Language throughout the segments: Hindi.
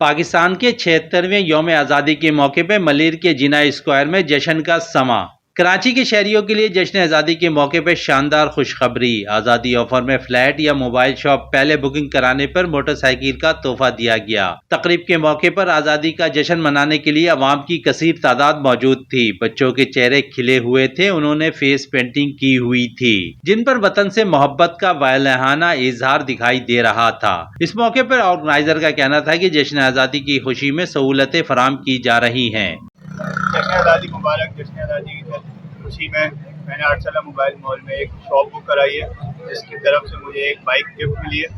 पाकिस्तान के 76वें यौम आज़ादी के मौके पर मलिर के जिना स्क्वायर में जश्न का समा। कराची के शहरियों के लिए जश्न आज़ादी के मौके पर शानदार खुशखबरी। आज़ादी ऑफर में फ्लैट या मोबाइल शॉप पहले बुकिंग कराने पर मोटरसाइकिल का तोहफा दिया गया। तकरीब के मौके पर आज़ादी का जश्न मनाने के लिए अवाम की कसीर तादाद मौजूद थी। बच्चों के चेहरे खिले हुए थे, उन्होंने फेस पेंटिंग की हुई थी, जिन पर वतन से मोहब्बत का वालहाना इजहार दिखाई दे रहा था। इस मौके पर ऑर्गेनाइजर का कहना था कि जश्न आज़ादी की खुशी में सहूलतें फराम की जा रही हैं। जश्न आज़ादी मुबारक। जश्न आज़ादी की खुशी में मैंने अरसला मोबाइल मॉल में एक शॉप बुक कराई है, जिसकी तरफ से मुझे एक बाइक गिफ्ट मिली है।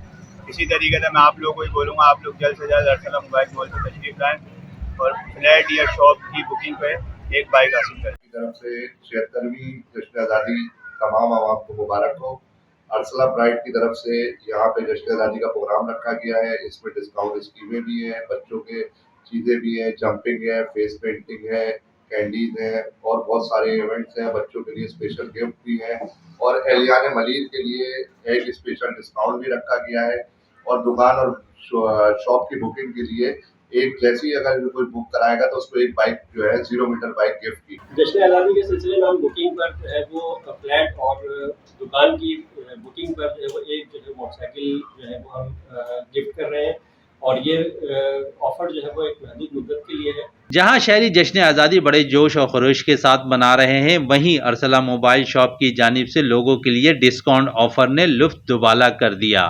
इसी तरीके से मैं आप लोगों को ही बोलूँगा, आप लोग जल्द से जल्द अरसला मोबाइल मॉल पर तशरीफ लाएँ और फ्लैट या शॉप की बुकिंग पे एक बाइक हासिल करें। की तरफ से 76वीं जश्न आज़ादी तमाम आवाम को मुबारक हो। अरसला ब्राइड की तरफ से यहाँ पे जश्न आज़ादी का प्रोग्राम रखा गया है। इसमें डिस्काउंट स्कीमें भी हैं, बच्चों के चीज़ें भी हैं, जंपिंग है, फेस पेंटिंग है, कैंडीज हैं और बहुत सारे इवेंट्स हैं। बच्चों के लिए स्पेशल गिफ्ट भी हैं और एहलियान मलीर के लिए एक स्पेशल डिस्काउंट भी रखा गया है। और दुकान और शॉप की बुकिंग के लिए एक जैसी अगर कोई बुक कराएगा तो उसको एक बाइक जो है 0 मीटर बाइक गिफ्ट की। जश्न आज़ादी के सिलसिले में हम बुकिंग पर जो है वो फ्लैट और दुकान की बुकिंग पर जो है वो एक जो है मोटरसाइकिल जो है वो हम गिफ्ट कर रहे हैं और ये ऑफर जो है वो एक महदूद मुद्दत के लिए है। जहां शहरी जश्न आज़ादी बड़े जोश और खरोश के साथ मना रहे हैं, वहीं अरसला मोबाइल शॉप की जानिब से लोगों के लिए डिस्काउंट ऑफर ने लुत्फ दुबाला कर दिया।